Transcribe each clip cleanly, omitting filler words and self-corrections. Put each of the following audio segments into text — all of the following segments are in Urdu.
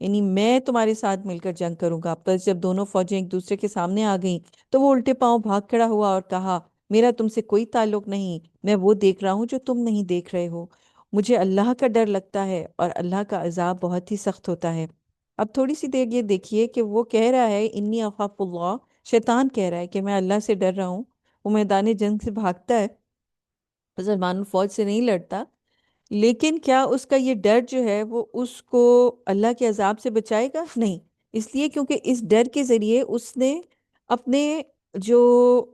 یعنی میں تمہارے ساتھ مل کر جنگ کروں گا۔ بس جب دونوں فوجیں ایک دوسرے کے سامنے آ گئیں تو وہ الٹے پاؤں بھاگ کھڑا ہوا اور کہا، میرا تم سے کوئی تعلق نہیں، میں وہ دیکھ رہا ہوں جو تم نہیں دیکھ رہے ہو۔ مجھے اللہ کا ڈر لگتا ہے اور اللہ کا عذاب بہت ہی سخت ہوتا ہے۔ اب تھوڑی سی دیر یہ دیکھیے کہ وہ کہہ رہا ہے انی اخاف اللہ، شیطان کہہ رہا ہے کہ میں اللہ سے ڈر رہا ہوں۔ وہ میدان جنگ سے بھاگتا ہے، مسلمان فوج سے نہیں لڑتا، لیکن کیا اس کا یہ ڈر جو ہے وہ اس کو اللہ کے عذاب سے بچائے گا؟ نہیں، اس لیے کیونکہ اس ڈر کے ذریعے اس نے اپنے جو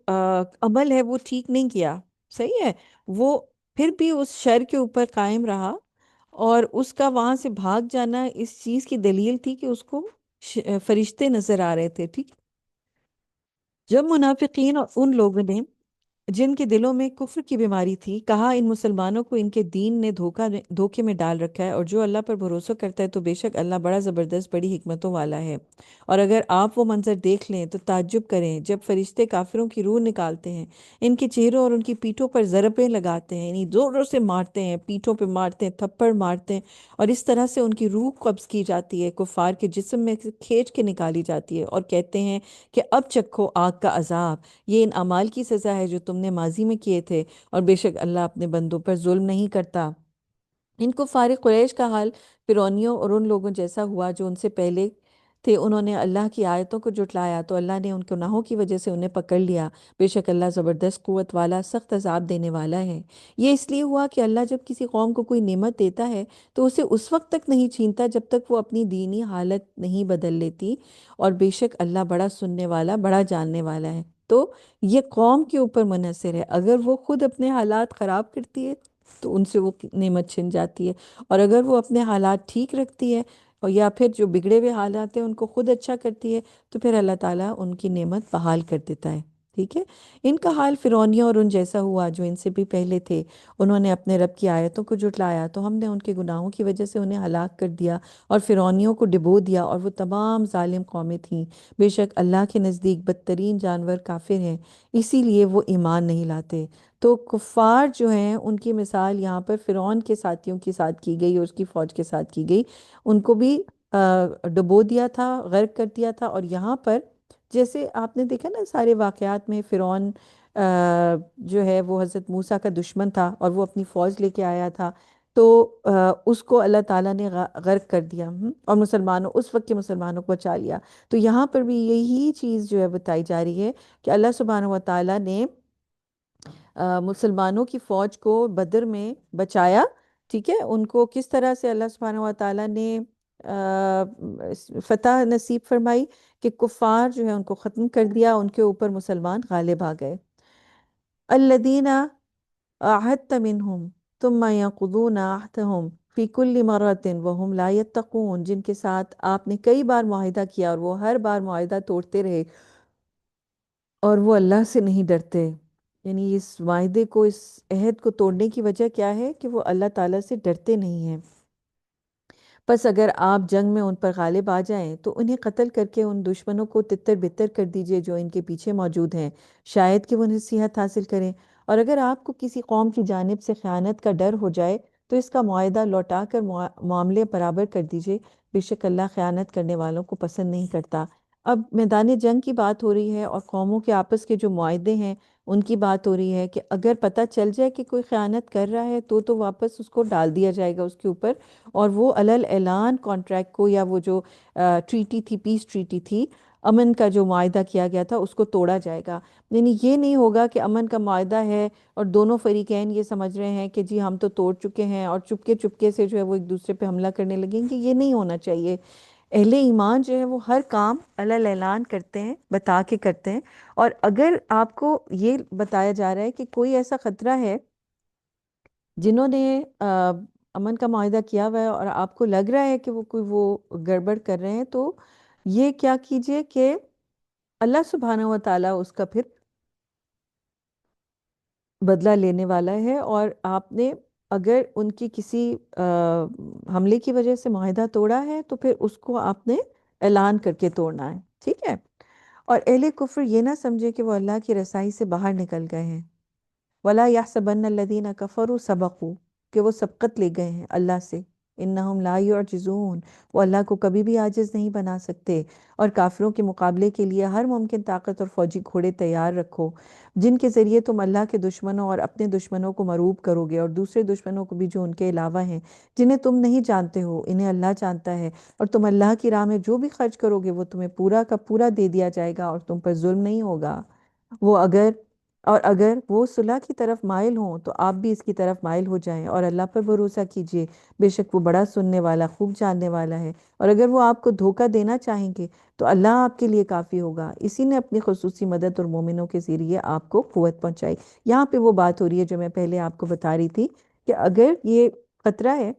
عمل ہے وہ ٹھیک نہیں کیا، صحیح ہے، وہ پھر بھی اس شر کے اوپر قائم رہا، اور اس کا وہاں سے بھاگ جانا اس چیز کی دلیل تھی کہ اس کو فرشتے نظر آ رہے تھے، ٹھیک۔ جب منافقین اور ان لوگوں نے جن کے دلوں میں کفر کی بیماری تھی کہا، ان مسلمانوں کو ان کے دین نے دھوکے میں ڈال رکھا ہے، اور جو اللہ پر بھروسہ کرتا ہے تو بے شک اللہ بڑا زبردست بڑی حکمتوں والا ہے۔ اور اگر آپ وہ منظر دیکھ لیں تو تعجب کریں جب فرشتے کافروں کی روح نکالتے ہیں، ان کے چہروں اور ان کی پیٹھوں پر ضربیں لگاتے ہیں، یعنی زوروں سے مارتے ہیں، پیٹھوں پہ مارتے ہیں، تھپڑ مارتے ہیں، اور اس طرح سے ان کی روح قبض کی جاتی ہے، کفار کے جسم میں سے کھینچ کے نکالی جاتی ہے، اور کہتے ہیں کہ اب چکھو آگ کا عذاب، یہ ان اعمال کی سزا ہے جو تم نے ماضی میں کیے تھے، اور بے شک اللہ اپنے بندوں پر ظلم نہیں کرتا۔ ان کو فارغ قریش کا حال فرعونیوں اور ان لوگوں جیسا ہوا جو ان سے پہلے تھے، انہوں نے اللہ کی آیتوں کو جھٹلایا تو اللہ نے ان گناہوں کی وجہ سے انہیں پکڑ لیا، بے شک اللہ زبردست قوت والا سخت عذاب دینے والا ہے۔ یہ اس لیے ہوا کہ اللہ جب کسی قوم کو کوئی نعمت دیتا ہے تو اسے اس وقت تک نہیں چھینتا جب تک وہ اپنی دینی حالت نہیں بدل لیتی، اور بے شک اللہ بڑا سننے والا بڑا جاننے والا ہے۔ تو یہ قوم کے اوپر منحصر ہے، اگر وہ خود اپنے حالات خراب کرتی ہے تو ان سے وہ نعمت چھن جاتی ہے، اور اگر وہ اپنے حالات ٹھیک رکھتی ہے اور یا پھر جو بگڑے ہوئے حالات ہیں ان کو خود اچھا کرتی ہے تو پھر اللہ تعالیٰ ان کی نعمت بحال کر دیتا ہے، ٹھیک ہے۔ ان کا حال فرعونیوں اور ان جیسا ہوا جو ان سے بھی پہلے تھے، انہوں نے اپنے رب کی آیتوں کو جھٹلایا تو ہم نے ان کے گناہوں کی وجہ سے انہیں ہلاک کر دیا اور فرعونیوں کو ڈبو دیا، اور وہ تمام ظالم قومیں تھیں۔ بے شک اللہ کے نزدیک بدترین جانور کافر ہیں، اسی لیے وہ ایمان نہیں لاتے۔ تو کفار جو ہیں ان کی مثال یہاں پر فرعون کے ساتھیوں کے ساتھ کی گئی اور اس کی فوج کے ساتھ کی گئی، ان کو بھی ڈبو دیا تھا، غرق کر دیا تھا، اور یہاں پر جیسے آپ نے دیکھا نا سارے واقعات میں فرعون جو ہے وہ حضرت موسیٰ کا دشمن تھا اور وہ اپنی فوج لے کے آیا تھا، تو اس کو اللہ تعالیٰ نے غرق کر دیا، اور مسلمانوں اس وقت کے مسلمانوں کو بچا لیا۔ تو یہاں پر بھی یہی چیز جو ہے بتائی جا رہی ہے کہ اللہ سبحانہ و تعالیٰ نے مسلمانوں کی فوج کو بدر میں بچایا، ٹھیک ہے، ان کو کس طرح سے اللہ سبحانہ و تعالیٰ نے فتح نصیب فرمائی کہ کفار جو ہے ان کو ختم کر دیا، ان کے اوپر مسلمان غالب آ گئے۔ الذین عاہدت منہم ثم ينقضون عہدہم فی کل مرۃ وہم لا یتقون، جن کے ساتھ آپ نے کئی بار معاہدہ کیا اور وہ ہر بار معاہدہ توڑتے رہے اور وہ اللہ سے نہیں ڈرتے۔ یعنی اس معاہدے کو، اس عہد کو توڑنے کی وجہ کیا ہے کہ وہ اللہ تعالیٰ سے ڈرتے نہیں ہیں۔ پس اگر آپ جنگ میں ان پر غالب آ جائیں تو انہیں قتل کر کے ان دشمنوں کو تتر بتر کر دیجئے جو ان کے پیچھے موجود ہیں، شاید کہ وہ نصیحت حاصل کریں۔ اور اگر آپ کو کسی قوم کی جانب سے خیانت کا ڈر ہو جائے تو اس کا معاہدہ لوٹا کر معاملے برابر کر دیجئے، بے شک اللہ خیانت کرنے والوں کو پسند نہیں کرتا۔ اب میدان جنگ کی بات ہو رہی ہے اور قوموں کے آپس کے جو معاہدے ہیں ان کی بات ہو رہی ہے کہ اگر پتہ چل جائے کہ کوئی خیانت کر رہا ہے تو واپس اس کو ڈال دیا جائے گا اس کے اوپر، اور وہ علل اعلان کانٹریکٹ کو، یا وہ جو ٹریٹی تھی، پیس ٹریٹی تھی، امن کا جو معاہدہ کیا گیا تھا اس کو توڑا جائے گا۔ یعنی یہ نہیں ہوگا کہ امن کا معاہدہ ہے اور دونوں فریقین یہ سمجھ رہے ہیں کہ جی ہم تو توڑ چکے ہیں اور چپکے چپکے سے جو ہے وہ ایک دوسرے پہ حملہ کرنے لگیں گے، یہ نہیں ہونا چاہیے۔ اہل ایمان جو ہے وہ ہر کام علل اعلان کرتے ہیں، بتا کے کرتے ہیں، اور اگر آپ کو یہ بتایا جا رہا ہے کہ کوئی ایسا خطرہ ہے جنہوں نے امن کا معاہدہ کیا ہوا ہے اور آپ کو لگ رہا ہے کہ وہ کوئی وہ گڑبڑ کر رہے ہیں، تو یہ کیا کیجئے کہ اللہ سبحانہ و تعالیٰ اس کا پھر بدلہ لینے والا ہے، اور آپ نے اگر ان کی کسی حملے کی وجہ سے معاہدہ توڑا ہے تو پھر اس کو آپ نے اعلان کر کے توڑنا ہے، ٹھیک ہے۔ اور اہل کفر یہ نہ سمجھے کہ وہ اللہ کی رسائی سے باہر نکل گئے ہیں، وَلَا يَحْسَبَنَّ الَّذِينَ كَفَرُوا سَبَقُوا، کہ وہ سبقت لے گئے ہیں اللہ سے، انہم لا یعجزون، وہ اللہ کو کبھی بھی عاجز نہیں بنا سکتے۔ اور کافروں کے مقابلے کے لیے ہر ممکن طاقت اور فوجی گھوڑے تیار رکھو، جن کے ذریعے تم اللہ کے دشمنوں اور اپنے دشمنوں کو مروب کرو گے، اور دوسرے دشمنوں کو بھی جو ان کے علاوہ ہیں، جنہیں تم نہیں جانتے ہو، انہیں اللہ جانتا ہے۔ اور تم اللہ کی راہ میں جو بھی خرچ کرو گے وہ تمہیں پورا کا پورا دے دیا جائے گا، اور تم پر ظلم نہیں ہوگا۔ وہ اگر اگر وہ صلح کی طرف مائل ہوں تو آپ بھی اس کی طرف مائل ہو جائیں، اور اللہ پر بھروسہ کیجئے، بے شک وہ بڑا سننے والا، خوب جاننے والا ہے۔ اور اگر وہ آپ کو دھوکہ دینا چاہیں گے تو اللہ آپ کے لیے کافی ہوگا، اسی نے اپنی خصوصی مدد اور مومنوں کے ذریعے آپ کو قوت پہنچائی۔ یہاں پہ وہ بات ہو رہی ہے جو میں پہلے آپ کو بتا رہی تھی، کہ اگر یہ خطرہ ہے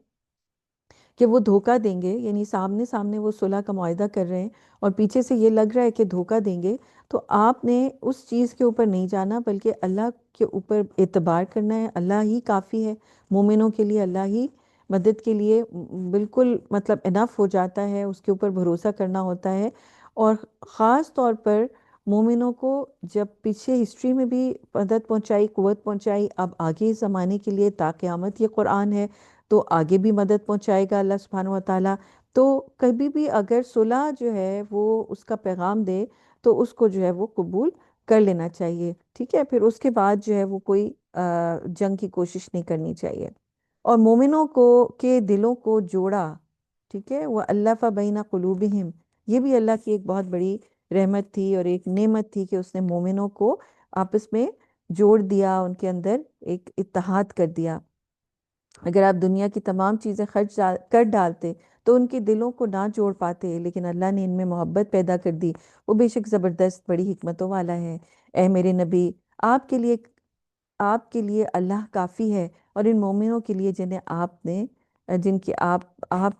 کہ وہ دھوکہ دیں گے، یعنی سامنے سامنے وہ صلح کا معاہدہ کر رہے ہیں اور پیچھے سے یہ لگ رہا ہے کہ دھوکہ دیں گے، تو آپ نے اس چیز کے اوپر نہیں جانا، بلکہ اللہ کے اوپر اعتبار کرنا ہے۔ اللہ ہی کافی ہے مومنوں کے لیے، اللہ ہی مدد کے لیے بالکل مطلب انف ہو جاتا ہے، اس کے اوپر بھروسہ کرنا ہوتا ہے۔ اور خاص طور پر مومنوں کو جب پیچھے ہسٹری میں بھی مدد پہنچائی، قوت پہنچائی، اب آگے زمانے کے لیے تا قیامت یہ قرآن ہے تو آگے بھی مدد پہنچائے گا اللہ سبحانہ و تعالیٰ۔ تو کبھی بھی اگر صلح جو ہے وہ اس کا پیغام دے تو اس کو جو ہے وہ قبول کر لینا چاہیے، ٹھیک ہے؟ پھر اس کے بعد جو ہے وہ کوئی جنگ کی کوشش نہیں کرنی چاہیے۔ اور مومنوں کو کے دلوں کو جوڑا، ٹھیک ہے، وہ الف بین قلوبہم، یہ بھی اللہ کی ایک بہت بڑی رحمت تھی اور ایک نعمت تھی کہ اس نے مومنوں کو آپس میں جوڑ دیا، ان کے اندر ایک اتحاد کر دیا۔ اگر آپ دنیا کی تمام چیزیں خرچ کر ڈالتے تو ان کے دلوں کو نہ جوڑ پاتے، لیکن اللہ نے ان میں محبت پیدا کر دی، وہ بے شک زبردست بڑی حکمتوں والا ہے۔ اے میرے نبی، آپ کے لیے آپ کے لیے اللہ کافی ہے، اور ان مومنوں کے لیے جنہیں آپ نے جن کی آپ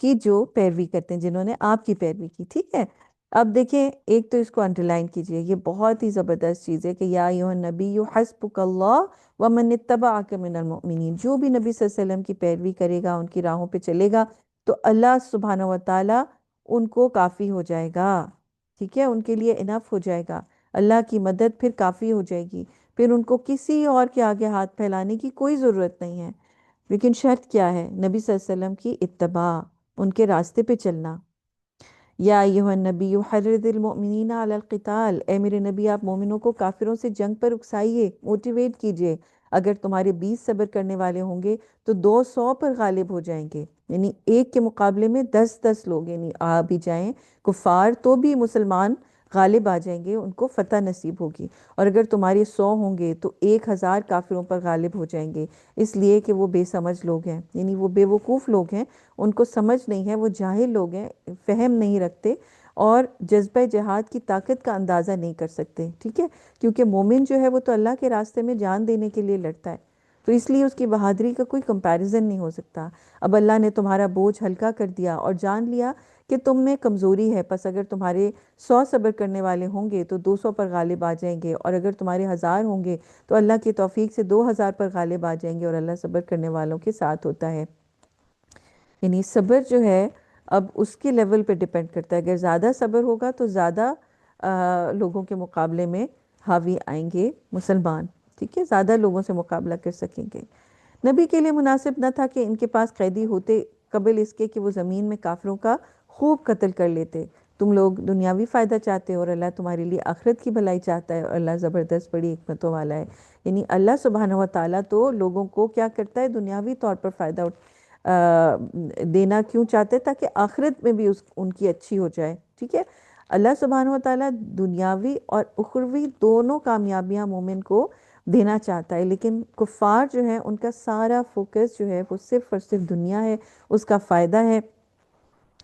کی جو پیروی کرتے ہیں، جنہوں نے آپ کی پیروی کی، ٹھیک ہے؟ اب دیکھیں، ایک تو اس کو انڈرلائن کیجئے، یہ بہت ہی زبردست چیز ہے کہ یا ایھا النبی حسبک اللہ ومن اتبعک من المؤمنین، جو بھی نبی صلی اللہ علیہ وسلم کی پیروی کرے گا، ان کی راہوں پہ چلے گا، تو اللہ سبحانہ و تعالیٰ ان کو کافی ہو جائے گا، ٹھیک ہے؟ ان کے لیے انف ہو جائے گا، اللہ کی مدد پھر کافی ہو جائے گی، پھر ان کو کسی اور کے آگے ہاتھ پھیلانے کی کوئی ضرورت نہیں ہے۔ لیکن شرط کیا ہے؟ نبی صلی اللہ علیہ وسلم کی اتباع، ان کے راستے پہ چلنا۔ یا ایھا النبی حرض المؤمنین علی القتال، اے میرے نبی آپ مومنوں کو کافروں سے جنگ پر اکسائیے، موٹیویٹ کیجئے۔ اگر تمہارے 20 صبر کرنے والے ہوں گے تو 200 پر غالب ہو جائیں گے، یعنی ایک کے مقابلے میں 10 لوگ یعنی آ بھی جائیں کفار تو بھی مسلمان غالب آ جائیں گے، ان کو فتح نصیب ہوگی۔ اور اگر تمہارے 100 ہوں گے تو 1000 کافروں پر غالب ہو جائیں گے، اس لیے کہ وہ بے سمجھ لوگ ہیں، یعنی وہ بے وقوف لوگ ہیں، ان کو سمجھ نہیں ہے، وہ جاہل لوگ ہیں، فہم نہیں رکھتے اور جذبہ جہاد کی طاقت کا اندازہ نہیں کر سکتے، ٹھیک ہے؟ کیونکہ مومن جو ہے وہ تو اللہ کے راستے میں جان دینے کے لیے لڑتا ہے، تو اس لیے اس کی بہادری کا کوئی کمپیریزن نہیں ہو سکتا۔ اب اللہ نے تمہارا بوجھ ہلکا کر دیا اور جان لیا کہ تم میں کمزوری ہے، پس اگر تمہارے 100 صبر کرنے والے ہوں گے تو 200 پر غالب آ جائیں گے، اور اگر تمہارے 1000 ہوں گے تو اللہ کی توفیق سے 2000 پر غالب آ جائیں گے، اور اللہ صبر کرنے والوں کے ساتھ ہوتا ہے۔ یعنی صبر جو ہے اب اس کے لیول پہ ڈیپینڈ کرتا ہے، اگر زیادہ صبر ہوگا تو زیادہ لوگوں کے مقابلے میں حاوی آئیں گے مسلمان، ٹھیک ہے؟ زیادہ لوگوں سے مقابلہ کر سکیں گے۔ نبی کے لیے مناسب نہ تھا کہ ان کے پاس قیدی ہوتے قبل اس کے کہ وہ زمین میں کافروں کا خوب قتل کر لیتے۔ تم لوگ دنیاوی فائدہ چاہتے ہو اور اللہ تمہارے لیے آخرت کی بھلائی چاہتا ہے، اور اللہ زبردست بڑی حکمتوں والا ہے۔ یعنی اللہ سبحانہ و تعالیٰ تو لوگوں کو کیا کرتا ہے؟ دنیاوی طور پر فائدہ دینا کیوں چاہتے ہیں؟ تاکہ آخرت میں بھی ان کی اچھی ہو جائے، ٹھیک ہے؟ اللہ سبحانہ و تعالیٰ دنیاوی اور اخروی دونوں کامیابیاں مومن کو دینا چاہتا ہے، لیکن کفار جو ہیں ان کا سارا فوکس جو ہے وہ صرف اور صرف دنیا ہے، اس کا فائدہ ہے،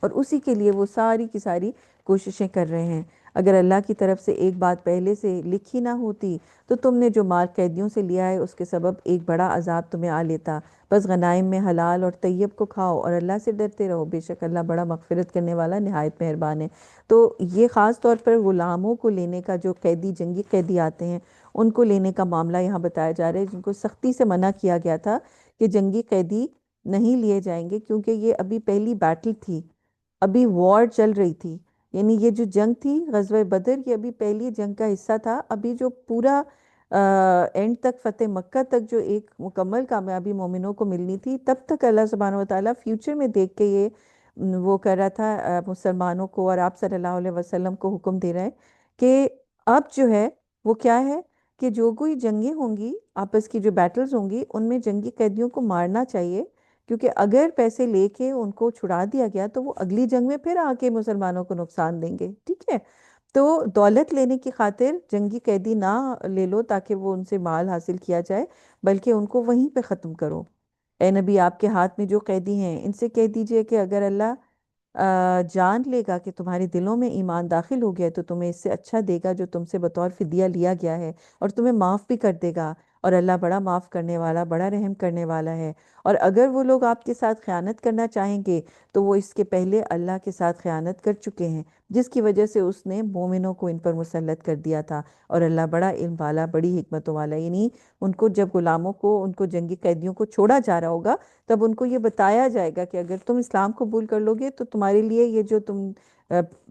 اور اسی کے لیے وہ ساری کی ساری کوششیں کر رہے ہیں۔ اگر اللہ کی طرف سے ایک بات پہلے سے لکھی نہ ہوتی تو تم نے جو مال قیدیوں سے لیا ہے اس کے سبب ایک بڑا عذاب تمہیں آ لیتا، بس غنائم میں حلال اور طیب کو کھاؤ اور اللہ سے ڈرتے رہو، بے شک اللہ بڑا مغفرت کرنے والا نہایت مہربان ہے۔ تو یہ خاص طور پر غلاموں کو لینے کا، جو قیدی جنگی قیدی آتے ہیں ان کو لینے کا معاملہ یہاں بتایا جا رہا ہے، جن کو سختی سے منع کیا گیا تھا کہ جنگی قیدی نہیں لیے جائیں گے، کیونکہ یہ ابھی پہلی بیٹل تھی، ابھی وار چل رہی تھی، یعنی یہ جو جنگ تھی غزوہ بدر، یہ ابھی پہلی جنگ کا حصہ تھا، ابھی جو پورا اینڈ تک، فتح مکہ تک جو ایک مکمل کامیابی مومنوں کو ملنی تھی، تب تک اللہ سبحانہ و تعالیٰ فیوچر میں دیکھ کے یہ وہ کر رہا تھا مسلمانوں کو، اور آپ صلی اللہ علیہ وسلم کو حکم دے رہا ہے کہ اب جو ہے وہ کیا ہے کہ جو کوئی جنگیں ہوں گی، آپس کی جو بیٹلز ہوں گی، ان میں جنگی قیدیوں کو مارنا چاہیے، کیونکہ اگر پیسے لے کے ان کو چھڑا دیا گیا تو وہ اگلی جنگ میں پھر آ کے مسلمانوں کو نقصان دیں گے، ٹھیک ہے؟ تو دولت لینے کی خاطر جنگی قیدی نہ لے لو تاکہ وہ ان سے مال حاصل کیا جائے، بلکہ ان کو وہیں پہ ختم کرو۔ اے نبی، آپ کے ہاتھ میں جو قیدی ہیں ان سے کہہ دیجئے کہ اگر اللہ جان لے گا کہ تمہارے دلوں میں ایمان داخل ہو گیا تو تمہیں اس سے اچھا دے گا جو تم سے بطور فدیہ لیا گیا ہے، اور تمہیں معاف بھی کر دے گا، اور اللہ بڑا معاف کرنے والا، بڑا رحم کرنے والا ہے۔ اور اگر وہ لوگ آپ کے ساتھ خیانت کرنا چاہیں گے تو وہ اس کے پہلے اللہ کے ساتھ خیانت کر چکے ہیں، جس کی وجہ سے اس نے مومنوں کو ان پر مسلط کر دیا تھا، اور اللہ بڑا علم والا، بڑی حکمتوں والا، یعنی ان کو جب غلاموں کو، ان کو جنگی قیدیوں کو چھوڑا جا رہا ہوگا، تب ان کو یہ بتایا جائے گا کہ اگر تم اسلام قبول کر لو گے تو تمہارے لیے یہ جو تم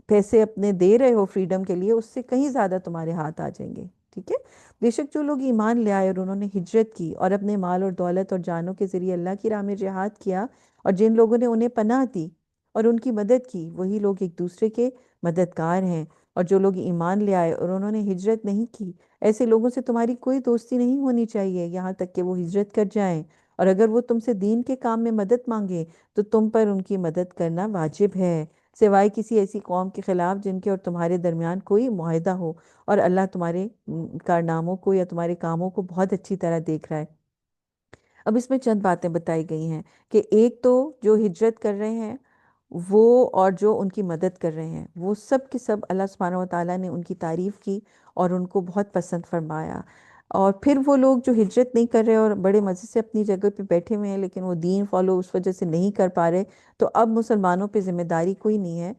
پیسے اپنے دے رہے ہو فریڈم کے لیے، اس سے کہیں زیادہ تمہارے ہاتھ آ جائیں گے، ٹھیک ہے؟ بے شک جو لوگ ایمان لے آئے اور انہوں نے ہجرت کی اور اپنے مال اور دولت اور جانوں کے ذریعے اللہ کی راہ میں جہاد کیا، اور جن لوگوں نے انہیں پناہ دی اور ان کی مدد کی، وہی لوگ ایک دوسرے کے مددگار ہیں۔ اور جو لوگ ایمان لے آئے اور انہوں نے ہجرت نہیں کی، ایسے لوگوں سے تمہاری کوئی دوستی نہیں ہونی چاہیے یہاں تک کہ وہ ہجرت کر جائیں، اور اگر وہ تم سے دین کے کام میں مدد مانگے تو تم پر ان کی مدد کرنا واجب ہے، سوائے کسی ایسی قوم کے خلاف جن کے اور تمہارے درمیان کوئی معاہدہ ہو، اور اللہ تمہارے کارناموں کو یا تمہارے کاموں کو بہت اچھی طرح دیکھ رہا ہے۔ اب اس میں چند باتیں بتائی گئی ہیں کہ ایک تو جو ہجرت کر رہے ہیں وہ، اور جو ان کی مدد کر رہے ہیں، وہ سب کے سب اللہ سبحانہ و تعالیٰ نے ان کی تعریف کی اور ان کو بہت پسند فرمایا۔ اور پھر وہ لوگ جو ہجرت نہیں کر رہے اور بڑے مزے سے اپنی جگہ پہ بیٹھے ہوئے ہیں لیکن وہ دین فالو اس وجہ سے نہیں کر پا رہے، تو اب مسلمانوں پہ ذمہ داری کوئی نہیں ہے۔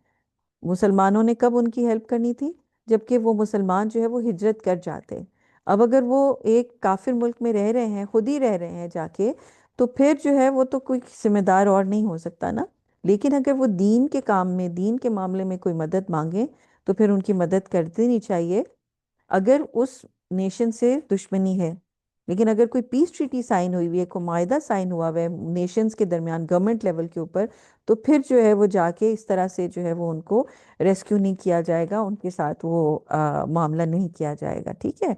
مسلمانوں نے کب ان کی ہیلپ کرنی تھی؟ جبکہ وہ مسلمان جو ہے وہ ہجرت کر جاتے۔ اب اگر وہ ایک کافر ملک میں رہ رہے ہیں، خود ہی رہ رہے ہیں جا کے، تو پھر جو ہے وہ تو کوئی ذمہ دار اور نہیں ہو سکتا نا۔ لیکن اگر وہ دین کے کام میں، دین کے معاملے میں کوئی مدد مانگے تو پھر ان کی مدد کر دینی چاہیے، اگر اس نیشن سے دشمنی ہے۔ لیکن اگر کوئی پیس ٹریٹی سائن ہوئی ہوئی ہے، کوئی معاہدہ سائن ہوا ہوا ہے نیشنز کے درمیان گورنمنٹ لیول کے اوپر، تو پھر جو ہے وہ جا کے اس طرح سے جو ہے وہ ان کو ریسکیو نہیں کیا جائے گا، ان کے ساتھ وہ معاملہ نہیں کیا جائے گا، ٹھیک ہے؟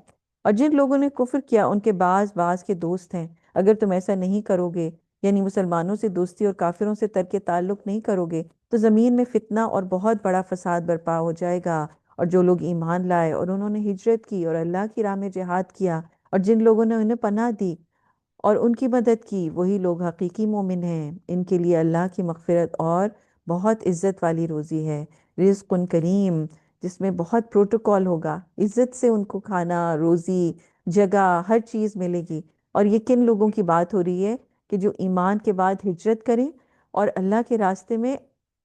اور جن لوگوں نے کفر کیا ان کے بعض بعض کے دوست ہیں، اگر تم ایسا نہیں کرو گے، یعنی مسلمانوں سے دوستی اور کافروں سے ترک تعلق نہیں کرو گے، تو زمین میں فتنہ اور بہت بڑا فساد برپا ہو جائے گا۔ اور جو لوگ ایمان لائے اور انہوں نے ہجرت کی اور اللہ کی راہ میں جہاد کیا، اور جن لوگوں نے انہیں پناہ دی اور ان کی مدد کی، وہی لوگ حقیقی مومن ہیں، ان کے لیے اللہ کی مغفرت اور بہت عزت والی روزی ہے، رزق کریم، جس میں بہت پروٹوکول ہوگا، عزت سے ان کو کھانا، روزی، جگہ، ہر چیز ملے گی۔ اور یہ کن لوگوں کی بات ہو رہی ہے؟ کہ جو ایمان کے بعد ہجرت کریں اور اللہ کے راستے میں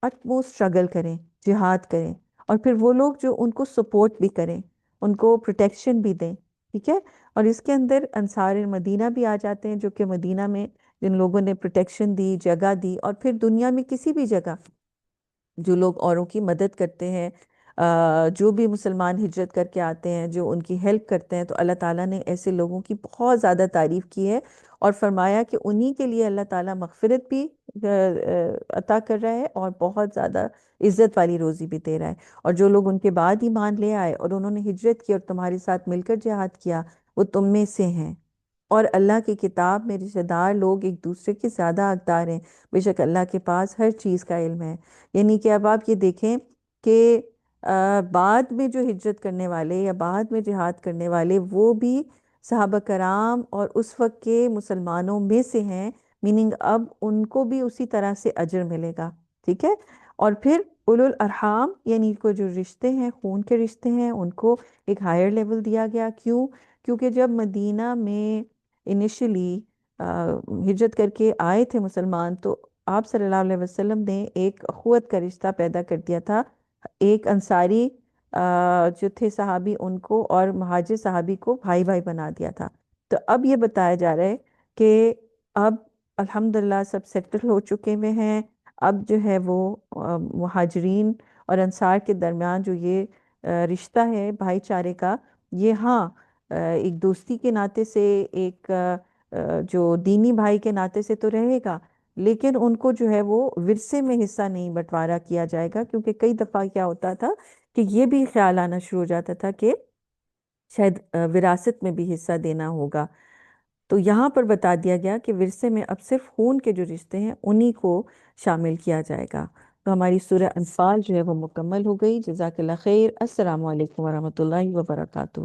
utmost اسٹرگل کریں، جہاد کریں، اور پھر وہ لوگ جو ان کو سپورٹ بھی کریں، ان کو پروٹیکشن بھی دیں، ٹھیک ہے؟ اور اس کے اندر انصار مدینہ بھی آ جاتے ہیں، جو کہ مدینہ میں جن لوگوں نے پروٹیکشن دی، جگہ دی، اور پھر دنیا میں کسی بھی جگہ جو لوگ اوروں کی مدد کرتے ہیں، جو بھی مسلمان ہجرت کر کے آتے ہیں، جو ان کی ہیلپ کرتے ہیں، تو اللہ تعالیٰ نے ایسے لوگوں کی بہت زیادہ تعریف کی ہے، اور فرمایا کہ انہی کے لیے اللہ تعالیٰ مغفرت بھی عطا کر رہا ہے اور بہت زیادہ عزت والی روزی بھی دے رہا ہے۔ اور جو لوگ ان کے بعد ایمان لے آئے اور انہوں نے ہجرت کی اور تمہارے ساتھ مل کر جہاد کیا، وہ تم میں سے ہیں، اور اللہ کی کتاب میں رشتہ دار لوگ ایک دوسرے کے زیادہ حقدار ہیں، بے شک اللہ کے پاس ہر چیز کا علم ہے۔ یعنی کہ اب آپ یہ دیکھیں کہ بعد میں جو ہجرت کرنے والے یا بعد میں جہاد کرنے والے، وہ بھی صحابہ کرام اور اس وقت کے مسلمانوں میں سے ہیں، میننگ اب ان کو بھی اسی طرح سے اجر ملے گا، ٹھیک ہے؟ اور پھر اولو الارحام، یعنی کو جو رشتے ہیں، خون کے رشتے ہیں، ان کو ایک ہائر لیول دیا گیا۔ کیوں؟ کیونکہ جب مدینہ میں انیشلی ہجرت کر کے آئے تھے مسلمان، تو آپ صلی اللہ علیہ وسلم نے ایک اخوت کا رشتہ پیدا کر دیا تھا، ایک انصاری جو تھے صحابی، ان کو اور مہاجر صحابی کو بھائی بھائی بنا دیا تھا۔ تو اب یہ بتایا جا رہا ہے کہ اب الحمدللہ سب سیٹل ہو چکے ہوئے ہیں، اب جو ہے وہ مہاجرین اور انصار کے درمیان جو یہ رشتہ ہے بھائی چارے کا، یہ ہاں ایک دوستی کے ناطے سے، ایک جو دینی بھائی کے ناطے سے تو رہے گا، لیکن ان کو جو ہے وہ ورثے میں حصہ نہیں بٹوارا کیا جائے گا، کیونکہ کئی دفعہ کیا ہوتا تھا کہ یہ بھی خیال آنا شروع ہو جاتا تھا کہ شاید وراثت میں بھی حصہ دینا ہوگا۔ تو یہاں پر بتا دیا گیا کہ ورثے میں اب صرف خون کے جو رشتے ہیں انہی کو شامل کیا جائے گا۔ تو ہماری سورہ انفال جو ہے وہ مکمل ہو گئی۔ جزاک اللہ خیر۔ السلام علیکم ورحمۃ اللہ وبرکاتہ۔